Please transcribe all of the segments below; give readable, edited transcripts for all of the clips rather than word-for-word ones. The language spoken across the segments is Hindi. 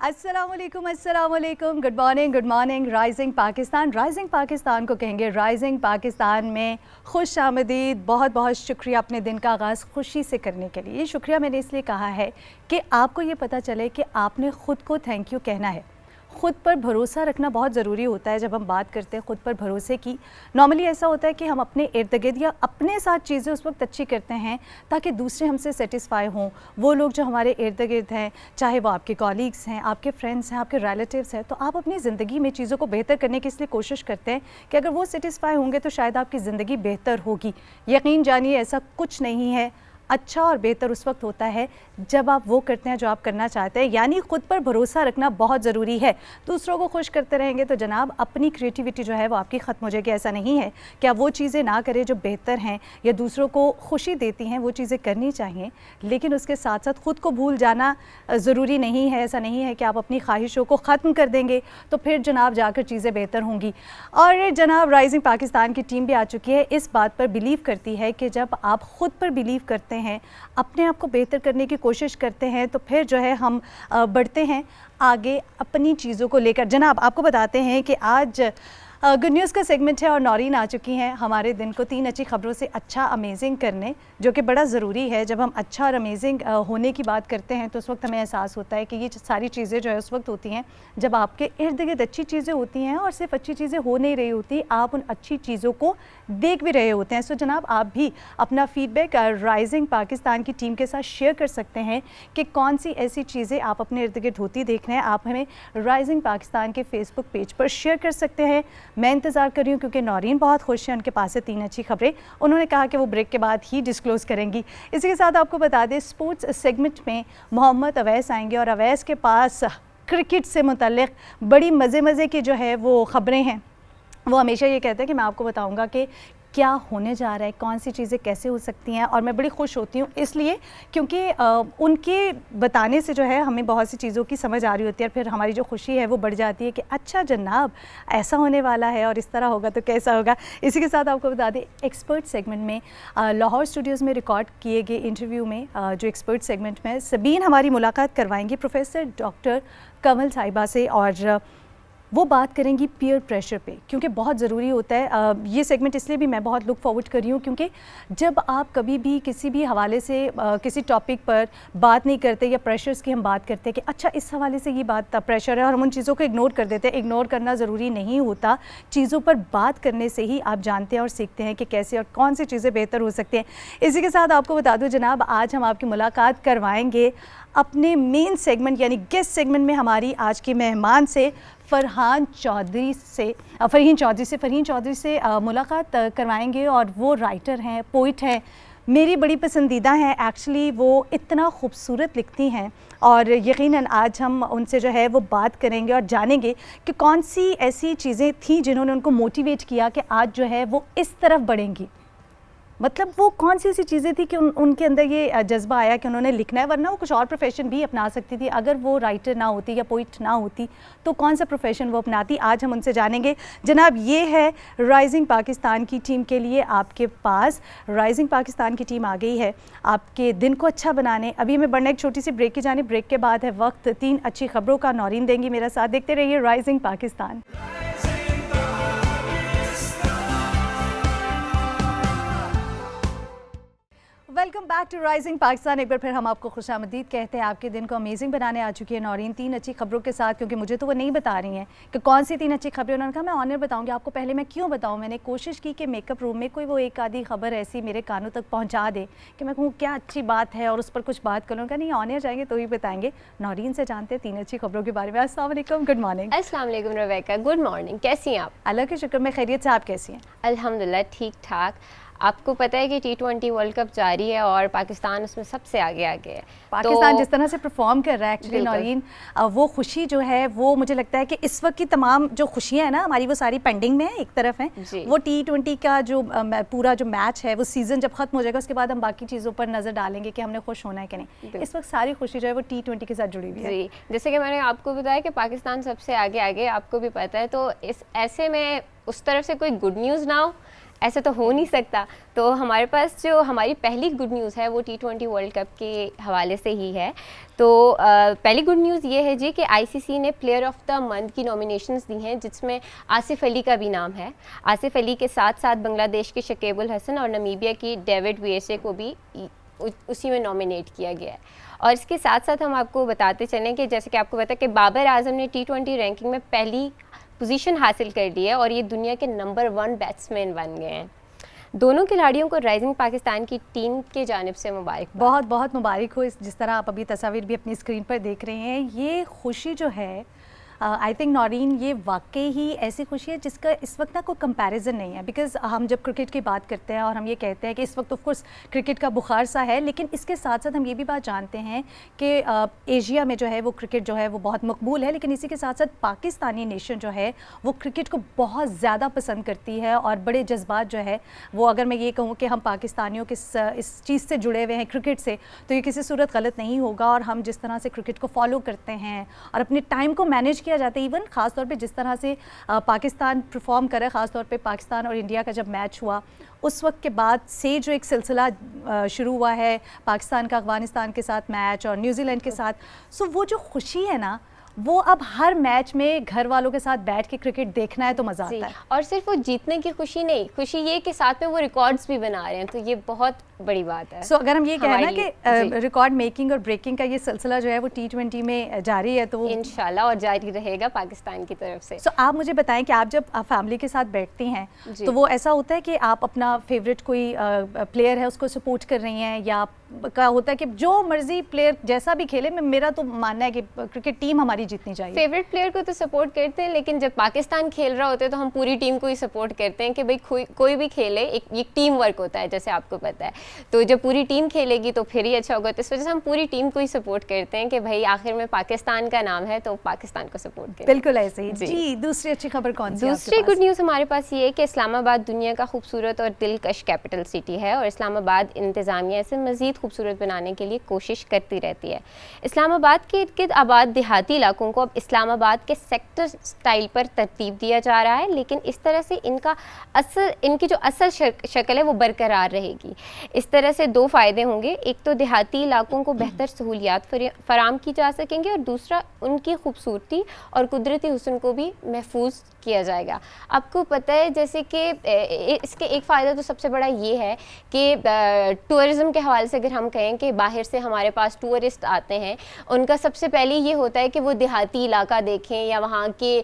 अस्सलामुअलैकुम, गुड मॉर्निंग। राइजिंग पाकिस्तान को कहेंगे राइजिंग पाकिस्तान में खुश आमदीद। बहुत बहुत शुक्रिया अपने दिन का आगाज़ खुशी से करने के लिए। ये शुक्रिया मैंने इसलिए कहा है कि आपको ये पता चले कि आपने ख़ुद को थैंक यू कहना है। ख़ुद पर भरोसा रखना बहुत ज़रूरी होता है। जब हम बात करते हैं ख़ुद पर भरोसे की, नॉर्मली ऐसा होता है कि हम अपने इर्द गिर्द या अपने साथ चीज़ें उस वक्त अच्छी करते हैं ताकि दूसरे हमसे सेटिस्फाई हों। वो लोग जो हमारे इर्द गिर्द हैं, चाहे वो आपके कॉलीग्स हैं, आपके फ्रेंड्स हैं, आपके रिलेटिव्स हैं, तो आप अपनी ज़िंदगी में चीज़ों को बेहतर करने की इसलिए कोशिश करते हैं कि अगर वो सेटिस्फाई होंगे तो शायद आपकी ज़िंदगी बेहतर होगी। यकीन जानिए ऐसा कुछ नहीं है। अच्छा और बेहतर उस वक्त होता है जब आप वो करते हैं जो आप करना चाहते हैं, यानी ख़ुद पर भरोसा रखना बहुत ज़रूरी है। दूसरों को खुश करते रहेंगे तो जनाब अपनी क्रिएटिविटी जो है वो आपकी ख़त्म हो जाएगी। ऐसा नहीं है कि आप वो चीज़ें ना करें जो बेहतर हैं या दूसरों को खुशी देती हैं, वो चीज़ें करनी चाहिए, लेकिन उसके साथ साथ ख़ुद को भूल जाना ज़रूरी नहीं है। ऐसा नहीं है कि आप अपनी ख्वाहिशों को ख़त्म कर देंगे तो फिर जनाब जाकर चीज़ें बेहतर होंगी। और जनाब राइजिंग पाकिस्तान की टीम भी आ चुकी है, इस बात पर बिलीव करती है कि जब आप ख़ुद पर बिलीव करते हैं, अपने आप को बेहतर करने की कोशिश करते हैं, तो फिर जो है हम बढ़ते हैं आगे अपनी चीज़ों को लेकर। जनाब आपको बताते हैं कि आज गुड न्यूज़ का सेगमेंट है और नौरीन आ चुकी हैं हमारे दिन को 3 अच्छी खबरों से अच्छा अमेजिंग करने, जो कि बड़ा ज़रूरी है। जब हम अच्छा और अमेजिंग होने की बात करते हैं तो उस वक्त हमें एहसास होता है कि ये सारी चीज़ें जो है उस वक्त होती हैं जब आपके इर्द गिर्द अच्छी चीज़ें होती हैं, और सिर्फ अच्छी चीज़ें हो नहीं रही होती, आप उन अच्छी चीज़ों को देख भी रहे होते हैं। सो जनाब आप भी अपना फीडबैक राइजिंग पाकिस्तान की टीम के साथ शेयर कर सकते हैं कि कौन सी ऐसी चीज़ें आप अपने इर्द गिर्द होती देख रहे हैं। आप हमें राइजिंग पाकिस्तान के फेसबुक पेज पर शेयर कर सकते हैं। मैं इंतज़ार कर रही हूँ क्योंकि नौरीन बहुत खुश है, उनके पास है 3 अच्छी खबरें। उन्होंने कहा कि वो ब्रेक के बाद ही डिस्क्लोज़ करेंगी। इसी के साथ आपको बता दें स्पोर्ट्स सेगमेंट में मोहम्मद अवैस आएंगे और अवैस के पास क्रिकेट से मुतल्लिक़ बड़ी मज़े की जो है वो ख़बरें हैं। वो हमेशा ये कहते हैं कि मैं आपको बताऊँगा कि क्या होने जा रहा है, कौन सी चीज़ें कैसे हो सकती हैं, और मैं बड़ी खुश होती हूँ इसलिए क्योंकि उनके बताने से जो है हमें बहुत सी चीज़ों की समझ आ रही होती है, फिर हमारी जो खुशी है वो बढ़ जाती है कि अच्छा जनाब ऐसा होने वाला है और इस तरह होगा तो कैसा होगा। इसी के साथ आपको बता दें एक्सपर्ट सेगमेंट में लाहौर स्टूडियोज़ में रिकॉर्ड किए गए इंटरव्यू में जो एक्सपर्ट सेगमेंट में सबीन हमारी मुलाकात करवाएंगी प्रोफेसर डॉक्टर कमल साहिबा से, और वो बात करेंगी पीयर प्रेशर पे, क्योंकि बहुत ज़रूरी होता है। ये सेगमेंट इसलिए भी मैं बहुत लुक फॉरवर्ड कर रही हूँ क्योंकि जब आप कभी भी किसी भी हवाले से किसी टॉपिक पर बात नहीं करते या प्रेशर्स की हम बात करते हैं कि अच्छा इस हवाले से ये बात प्रेशर है, और हम उन चीज़ों को इग्नोर कर देते हैं। इग्नोर करना ज़रूरी नहीं होता, चीज़ों पर बात करने से ही आप जानते हैं और सीखते हैं कि कैसे और कौन सी चीज़ें बेहतर हो सकती हैं। इसी के साथ आपको बता दूँ जनाब आज हम आपकी मुलाकात करवाएंगे अपने मेन सेगमेंट यानी गेस्ट सेगमेंट में हमारी आज की मेहमान से फ़रहीन चौधरी से मुलाकात करवाएंगे। और वो राइटर हैं, पोइट हैं, मेरी बड़ी पसंदीदा हैं। एक्चुअली वो इतना खूबसूरत लिखती हैं और यकीनन आज हम उनसे जो है वो बात करेंगे और जानेंगे कि कौन सी ऐसी चीज़ें थी जिन्होंने उनको मोटिवेट किया कि आज जो है वो इस तरफ बढ़ेंगी। मतलब वो कौन सी ऐसी चीज़ें थी कि उनके अंदर ये जज्बा आया कि उन्होंने लिखना है, वरना वो कुछ और प्रोफेशन भी अपना सकती थी। अगर वो राइटर ना होती या पोइट ना होती तो कौन सा प्रोफेशन वो अपनाती, आज हम उनसे जानेंगे। जनाब ये है राइजिंग पाकिस्तान की टीम के लिए आपके पास। राइजिंग पाकिस्तान की टीम आ गई है आपके दिन को अच्छा बनाने। अभी हमें बढ़ना एक छोटी सी ब्रेक की जाने, ब्रेक के बाद है वक्त 3 अच्छी खबरों का। नौरीन देंगी मेरा साथ, देखते रहिए rising Pakistan. Welcome back to rising Pakistan. एक बार फिर हम आपको खुशामदीद कहते हैं। आपके दिन को अमेजिंग बनाने आ चुकी है नौरीन 3 अच्छी खबरों के साथ, क्योंकि मुझे तो वो नहीं बता रही हैं कि कौन सी 3 अच्छी खबरें। उन्होंने कहा मैं ऑनर बताऊंगी आपको। पहले मैं क्यों बताऊं, मैंने कोशिश की कि मेकअप रूम में कोई वो एक आधी खबर ऐसी मेरे कानों तक पहुंचा दे कि मैं कहूँ क्या अच्छी बात है और उस पर कुछ बात करूँ। नहीं ऑनर जाएंगे तो ही बताएंगे। नौरीन से जानते हैं 3 अच्छी खबरों के बारे में। अस्सलाम वालेकुम, गुड मॉर्निंग। अस्सलाम वालेकुम रवेका, गुड मॉर्निंग। कैसी हैं आप? अल्लाह के शुक्र में खैरियत से। आप कैसी हैं? अल्हम्दुलिल्लाह ठीक ठाक। आपको पता है कि T20 वर्ल्ड कप जारी है और पाकिस्तान उसमें सबसे आगे है। पाकिस्तान जिस तरह से परफॉर्म कर रहा है एक्चुअली नौरीन, वो खुशी जो है वो मुझे लगता है कि इस वक्त की तमाम जो खुशियां हैं ना हमारी, वो सारी पेंडिंग में है, एक तरफ है। वो T20 का जो पूरा जो मैच है, वो सीज़न जब ख़त्म हो जाएगा उसके बाद हम बाकी चीज़ों पर नज़र डालेंगे कि हमने खुश होना है कि नहीं। इस वक्त सारी खुशी जो है वो T20 के साथ जुड़ी हुई है। जैसे कि मैंने आपको बताया कि पाकिस्तान सबसे आगे, आपको भी पता है। तो इस ऐसे में उस तरफ से कोई गुड न्यूज़ ना हो, ऐसा तो हो नहीं सकता। तो हमारे पास जो हमारी पहली गुड न्यूज़ है वो T20 वर्ल्ड कप के हवाले से ही है। तो पहली गुड न्यूज़ ये है जी कि आईसीसी ने प्लेयर ऑफ द मंथ की नॉमिनेशंस दी हैं, जिसमें आसिफ अली का भी नाम है। आसिफ अली के साथ साथ बांग्लादेश के शकीब अल हसन और नामीबिया की डेविड विएसे को भी उसी में नॉमिनेट किया गया है। और इसके साथ साथ हम आपको बताते चलें कि जैसे कि आपको पता है कि बाबर आजम ने T20 रैंकिंग में पहली पोजीशन हासिल कर ली है और ये दुनिया के नंबर 1 बैट्समैन बन गए हैं। दोनों खिलाड़ियों को राइजिंग पाकिस्तान की टीम के जानिब से मुबारक। बहुत बहुत मुबारक हो। जिस तरह आप अभी तस्वीर भी अपनी स्क्रीन पर देख रहे हैं, ये खुशी जो है आई थिंक नौरीन, ये वाकई ही ऐसी खुशी है जिसका इस वक्त ना कोई कंपैरिजन नहीं है। बिकॉज़ हम जब क्रिकेट की बात करते हैं और हम ये कहते हैं कि इस वक्त ऑफ कोर्स क्रिकेट का बुखार सा है, लेकिन इसके साथ साथ हम ये भी बात जानते हैं कि एशिया में जो है वो क्रिकेट जो है वो बहुत मकबूल है, लेकिन इसी के साथ साथ पाकिस्तानी नेशन जो है वो क्रिकेट को बहुत ज़्यादा पसंद करती है और बड़े जज्बात जो है वो, अगर मैं ये कहूँ कि हम पाकिस्तानियों के इस चीज़ से जुड़े हुए हैं क्रिकेट से, तो ये किसी सूरत गलत नहीं होगा। और हम जिस तरह से क्रिकेट को फॉलो करते हैं और अपने टाइम को मैनेज किया जाता है, इवन ख़ास तौर पे जिस तरह से पाकिस्तान परफॉर्म करे, ख़ास तौर पे पाकिस्तान और इंडिया का जब मैच हुआ उस वक्त के बाद से जो एक सिलसिला शुरू हुआ है पाकिस्तान का अफ़गानिस्तान के साथ मैच और न्यूजीलैंड के साथ, सो वो जो खुशी है ना, वो अब हर मैच में घर वालों के साथ बैठ के क्रिकेट देखना है तो मज़ा आता है। और सिर्फ वो जीतने की खुशी नहीं, खुशी ये कि साथ में वो रिकॉर्ड्स भी बना रहे हैं, तो ये बहुत बड़ी बात है। सो अगर हम ये कहें ना कि रिकॉर्ड मेकिंग और ब्रेकिंग का ये सिलसिला जो है वो T20 में जारी है, तो इंशाल्लाह और जारी रहेगा पाकिस्तान की तरफ से। सो आप मुझे बताएं कि आप जब फैमिली के साथ बैठती हैं तो वो ऐसा होता है कि आप अपना फेवरेट कोई प्लेयर है उसको सपोर्ट कर रही हैं, या का होता है कि जो मर्जी प्लेयर जैसा भी खेले, मेरा तो मानना है कि क्रिकेट टीम हमारी जीतनी चाहिए। फेवरेट प्लेयर को तो सपोर्ट करते हैं, लेकिन जब पाकिस्तान खेल रहा होता है तो हम पूरी टीम को ही सपोर्ट करते हैं कि भाई कोई भी खेले, एक टीम वर्क होता है जैसे आपको पता है। तो जब पूरी टीम खेलेगी तो फिर ही अच्छा होगा, तो इस वजह से हम पूरी टीम को ही सपोर्ट करते हैं कि भाई आखिर में पाकिस्तान का नाम है तो पाकिस्तान को सपोर्ट करें। बिल्कुल ऐसे ही जी। दूसरी अच्छी खबर कौन सी? दूसरी गुड न्यूज़ हमारे पास ये है कि इस्लामाबाद दुनिया का खूबसूरत और दिलकश कैपिटल सिटी है और इस्लामाबाद इंतज़ामिया इसे मज़ीद खूबसूरत बनाने के लिए कोशिश करती रहती है। इस्लामाबाद के इर्द गिर्द आबाद देहाती इलाकों को अब इस्लामाबाद के सेक्टर स्टाइल पर तरतीब दिया जा रहा है, लेकिन इस तरह से इनकी जो असल शक्ल है वो बरकरार रहेगी। इस तरह से 2 फ़ायदे होंगे, एक तो देहाती इलाकों को बेहतर सहूलियात फराम की जा सकेंगे और दूसरा उनकी खूबसूरती और कुदरती हुस्न को भी महफूज किया जाएगा। आपको पता है जैसे कि इसके एक फ़ायदा तो सबसे बड़ा ये है कि टूरिज़म के हवाले से अगर हम कहें कि बाहर से हमारे पास टूरिस्ट आते हैं, उनका सबसे पहले ये होता है कि वो देहाती इलाका देखें या वहाँ के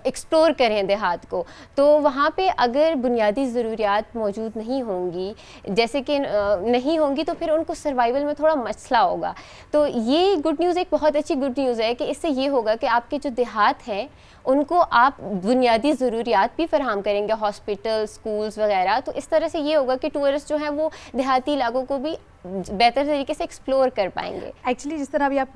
एक्सप्लोर करें देहात को। तो वहाँ पे अगर बुनियादी ज़रूरियात मौजूद नहीं होंगी, जैसे कि नहीं होंगी, तो फिर उनको सर्वाइवल में थोड़ा मसला होगा। तो ये गुड न्यूज़ एक बहुत अच्छी गुड न्यूज़ है कि इससे ये होगा कि आपके जो देहात हैं उनको आप बुनियादी ज़रूरियात भी फराहम करेंगे, हॉस्पिटल, स्कूल्स वगैरह। तो इस तरह से ये होगा कि टूरिस्ट जो हैं वो देहाती इलाकों को भी बेहतर तरीके से एक्सप्लोर कर पाएंगे। एक्चुअली जिस तरह अभी आप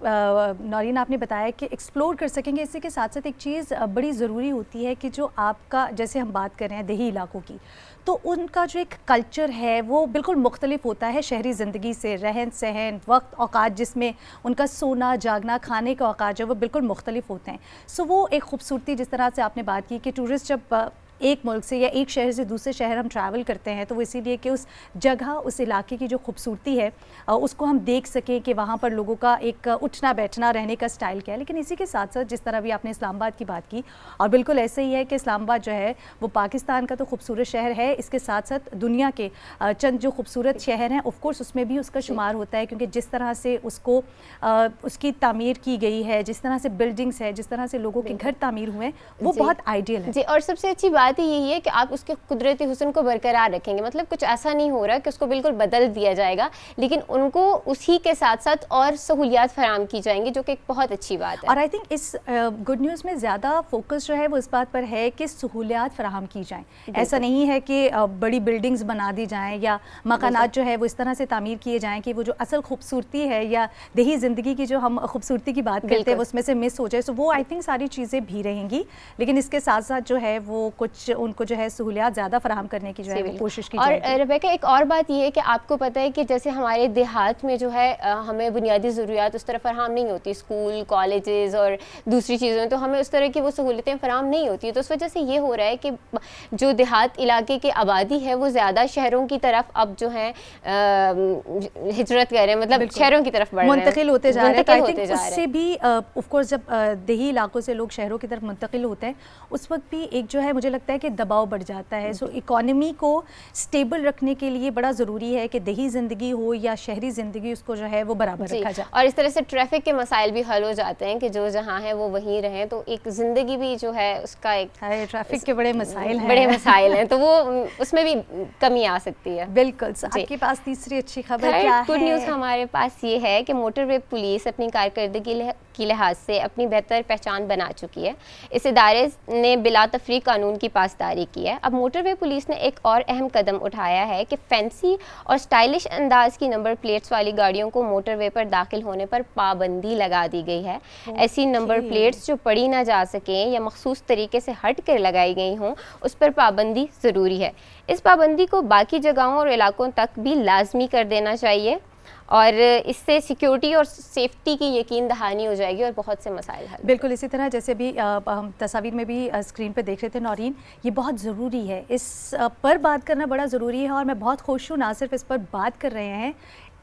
नौरीन आपने बताया कि एक्सप्लोर कर सकेंगे, इसी के साथ साथ एक चीज़ बड़ी ज़रूरी होती है कि जो आपका, जैसे हम बात कर रहे हैं देही इलाकों की, तो उनका जो एक कल्चर है वो बिल्कुल मुख्तलिफ होता है शहरी ज़िंदगी से। रहन सहन, वक्त, औकात जिसमें उनका सोना जागना, खाने का औकात जो वो बिल्कुल मुख्तलिफ होते हैं। सो वो एक खूबसूरती, जिस तरह से आपने बात की कि टूरिस्ट जब एक मुल्क से या एक शहर से दूसरे शहर हम ट्रैवल करते हैं तो वो इसीलिए कि उस जगह, उस इलाके की जो खूबसूरती है उसको हम देख सकें कि वहाँ पर लोगों का एक उठना बैठना, रहने का स्टाइल क्या है। लेकिन इसी के साथ साथ जिस तरह भी आपने इस्लामाबाद की बात की, और बिल्कुल ऐसे ही है कि इस्लामाबाद जो है वो पाकिस्तान का तो खूबसूरत शहर है, इसके साथ साथ दुनिया के चंद जो खूबसूरत शहर हैं ऑफ कोर्स उसमें भी उसका शुमार होता है, क्योंकि जिस तरह से उसको उसकी तामीर की गई है, जिस तरह से बिल्डिंग्स है, जिस तरह से लोगों के घर तामीर हुए हैं, वो बहुत आइडियल है जी। और सबसे अच्छी बात यही है कि आप उसके कुदरती हुस्न को बरकरार रखेंगे। मतलब कुछ ऐसा नहीं हो रहा कि उसको बिल्कुल बदल दिया जाएगा, लेकिन उनको उसी के साथ साथ और सहूलियात फराहम की जाएंगी, जो कि एक बहुत अच्छी बात है। और आई थिंक इस गुड न्यूज़ में ज़्यादा फोकस जो है वो इस बात पर है कि सहूलियात फराहम की जाएँ। ऐसा नहीं है कि बड़ी बिल्डिंग्स बना दी जाएँ या मकानात जो है वो इस तरह से तामीर किए जाएँ कि वो जो असल खूबसूरती है या देही ज़िंदगी की जो हम खूबसूरती की बात करते हैं उसमें से मिस हो जाए। सो वो आई थिंक सारी चीज़ें भी रहेंगी, लेकिन इसके साथ साथ जो है वो कुछ कुछ उनको जो है सहूलियात ज़्यादा फराहम करने की जो है कोशिश की जाएगी। और रेबेका एक और बात ये है कि आपको पता है कि जैसे हमारे देहात में जो है हमें बुनियादी ज़रूरियात उस तरह फराहम नहीं होती, स्कूल कॉलेजेस और दूसरी चीज़ें, तो हमें उस तरह की वो सहूलतें फराहम नहीं होती, तो उस वजह से ये हो रहा है कि जो देहात इलाके की आबादी है वो ज़्यादा शहरों की तरफ अब जो है हिजरत कर रहे हैं, मतलब शहरों की तरफ बढ़ रहे हैं, मुंतकिल होते जा रहे हैं। उससे भी ऑफ कोर्स जब देही इलाकों से लोग शहरों की तरफ मुंतकिल होते हैं उस वक्त भी एक जो है मुझे लगता है कि दबाव बढ़ जाता है। सो इकोनॉमी को स्टेबल रखने के लिए बड़ा ज़रूरी है कि देही ज़िंदगी हो या शहरी ज़िंदगी, उसको जो है वो बराबर रखा जाए। और इस तरह से ट्रैफिक के मसाइल भी हल हो जाते हैं कि जो जहाँ है वो वहीं रहें, तो एक ज़िंदगी भी जो है उसका एक ट्रैफिक के बड़े मसाइल हैं, तो वो उसमें भी कमी आ सकती है। बिल्कुल। आपके पास तीसरी अच्छी खबर क्या है? गुड न्यूज़ हमारे पास ये है कि मोटरवे पुलिस अपनी कारकर्दगी की लिहाज से अपनी बेहतर पहचान बना चुकी है। इस इदारे ने बिला तफरीक कानून की पासदारी की है। अब मोटरवे पुलिस ने एक और अहम कदम उठाया है कि फैंसी और स्टाइलिश अंदाज की नंबर प्लेट्स वाली गाड़ियों को मोटरवे पर दाखिल होने पर पाबंदी लगा दी गई है। ऐसी नंबर प्लेट्स जो पढ़ी ना जा सकें या मखसूस तरीके से हट कर लगाई गई हों उस पर पाबंदी ज़रूरी है। इस पाबंदी को बाकी जगहों और इलाकों तक भी लाजमी कर देना चाहिए और इससे सिक्योरिटी और सेफ्टी की यकीन दहानी हो जाएगी और बहुत से मसाइल हल। बिल्कुल इसी तरह जैसे भी हम तस्वीर में भी स्क्रीन पे देख रहे थे नौरीन, ये बहुत ज़रूरी है, इस पर बात करना बड़ा ज़रूरी है और मैं बहुत खुश हूँ ना सिर्फ इस पर बात कर रहे हैं,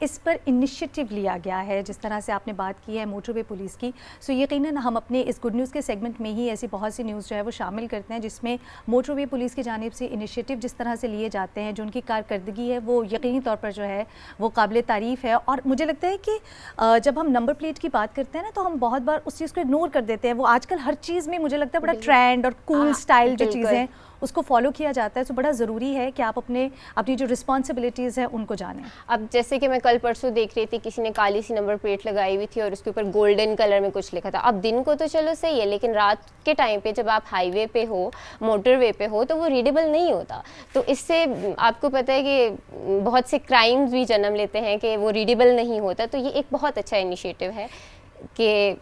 इस पर इनिशिएटिव लिया गया है। जिस तरह से आपने बात की है मोटरवे पुलिस की, सो यकीनन हम अपने इस गुड न्यूज़ के सेगमेंट में ही ऐसी बहुत सी न्यूज़ जो है वो शामिल करते हैं जिसमें मोटरवे पुलिस की जानिब से इनिशिएटिव जिस तरह से लिए जाते हैं, जो उनकी कारकर्दगी है वो यकीनी तौर पर जो है वो काबिल तारीफ़ है। और मुझे लगता है कि जब हम नंबर प्लेट की बात करते हैं ना तो हम बहुत बार उस चीज़ को इग्नोर कर देते हैं। वो आजकल हर चीज़ में मुझे लगता है बड़ा ट्रेंड और कूल स्टाइल जो चीज़ें हैं उसको फॉलो किया जाता है। तो बड़ा ज़रूरी है कि आप अपनी जो रिस्पॉन्सिबिलिटीज़ हैं उनको जानें। अब जैसे कि मैं कल परसों देख रही थी, किसी ने काली सी नंबर प्लेट लगाई हुई थी और उसके ऊपर गोल्डन कलर में कुछ लिखा था। अब दिन को तो चलो सही है, लेकिन रात के टाइम पे जब आप हाईवे पे हो, मोटरवे पे हो, तो वो रीडेबल नहीं होता। तो इससे आपको पता है कि बहुत से क्राइम्स भी जन्म लेते हैं कि वो रीडेबल नहीं होता। तो ये एक बहुत अच्छा इनिशिएटिव है कि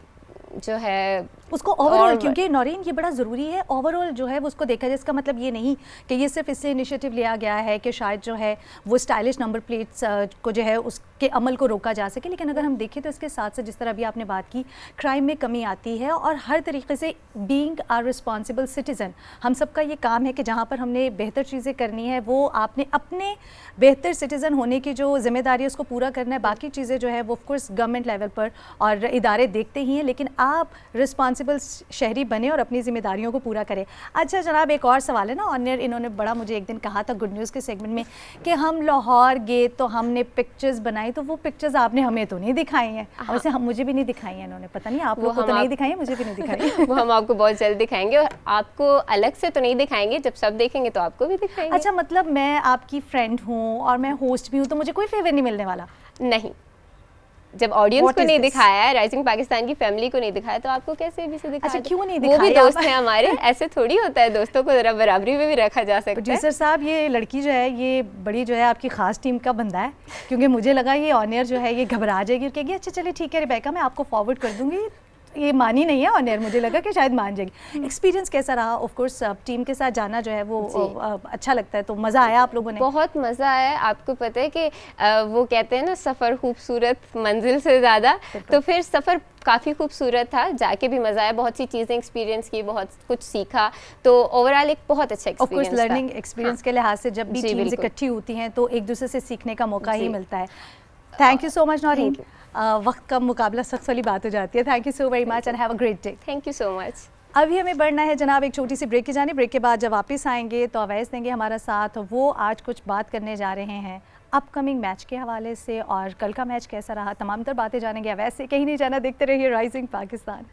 जो है उसको ओवरऑल, क्योंकि नौरीन ये बड़ा ज़रूरी है, ओवरऑल जो है वो उसको देखा जाए। इसका मतलब ये नहीं कि ये सिर्फ इससे इनिशिएटिव लिया गया है कि शायद जो है वो स्टाइलिश नंबर प्लेट्स को जो है उसके अमल को रोका जा सके, लेकिन अगर हम देखें तो इसके साथ साथ जिस तरह अभी आपने बात की, क्राइम में कमी आती है और हर तरीके से बीइंग अ रिस्पॉन्सिबल सिटीज़न हम सबका ये काम है कि जहाँ पर हमने बेहतर चीज़ें करनी है वो आपने अपने बेहतर सिटीज़न होने की जो जिम्मेदारी है उसको पूरा करना है। बाकी चीज़ें जो है वो ऑफकोर्स गवर्नमेंट लेवल पर और इदारे देखते ही हैं, लेकिन आप रिस्पॉन्सिबल शहरी बने और अपनी जिम्मेदारियों को पूरा करें। अच्छा जनाब, एक और सवाल है ना ऑनर, इन्होंने बड़ा मुझे एक दिन कहा था गुड न्यूज़ के सेगमेंट में कि हम लाहौर गए तो हमने पिक्चर्स बनाई, तो वो पिक्चर्स आपने हमें तो नहीं दिखाई हैं। वैसे हम मुझे भी नहीं दिखाई हैं इन्होंने, पता नहीं आप लोग को तो नहीं दिखाई है, मुझे भी नहीं दिखाई। वो हम आपको बहुत जल्द दिखाएंगे और आपको अलग से तो नहीं दिखाएंगे, जब सब देखेंगे तो आपको भी दिखाएंगे। अच्छा, मतलब मैं आपकी फ्रेंड हूँ और मैं होस्ट भी हूँ, तो मुझे कोई फेवर नहीं मिलने वाला? नहीं, जब ऑडियंस को नहीं दिखाया है, राइजिंग पाकिस्तान की फैमिली को नहीं दिखाया, तो आपको कैसे भी से दिखाया? अच्छा, क्यों नहीं दिखाया? वो भी दोस्त हैं हमारे, ऐसे थोड़ी होता है, दोस्तों को जरा बराबरी में भी रखा जा सकता है। प्रोड्यूसर साहब, ये लड़की जो है ये बड़ी जो है आपकी खास टीम का बंदा है, क्योंकि मुझे लगा ये ऑनर जो है ये घबरा जाएगी और कहेगी अच्छा चलिए ठीक है रिबेका मैं आपको फॉरवर्ड कर दूंगी। ये मानी नहीं है ऑनर, मुझे लगा कि शायद मान जाएगी। एक्सपीरियंस कैसा रहा? ऑफ कोर्स टीम के साथ जाना जो है वो अच्छा लगता है, तो मज़ा आया आप लोगों ने? बहुत मज़ा आया। आपको पता है कि वो कहते हैं ना सफ़र खूबसूरत मंजिल से ज़्यादा, तो फिर सफ़र काफ़ी खूबसूरत था, जाके भी मज़ा आया, बहुत सी चीज़ें एक्सपीरियंस की, बहुत कुछ सीखा, तो ओवरऑल एक बहुत अच्छा एक्सपीरियंस था। लर्निंग एक्सपीरियंस के लिहाज से जब भी टीम्स इकट्ठी होती हैं तो एक दूसरे से सीखने का मौका ही मिलता है। Thank you so much Naureen. वक्त का मुकाबला सख्त वाली बात हो जाती है। Thank you so very much and have a great day. Thank you so much. अभी हमें बढ़ना है जनाब एक छोटी सी ब्रेक की जाने। ब्रेक के बाद जब वापस आएंगे तो अवैस देंगे हमारा साथ, वो आज कुछ बात करने जा रहे हैं अपकमिंग मैच के हवाले से और कल का मैच कैसा रहा, तमाम तर बातें जानेंगे अवैस से। कहीं नहीं जाना, देखते रहिए राइजिंग पाकिस्तान।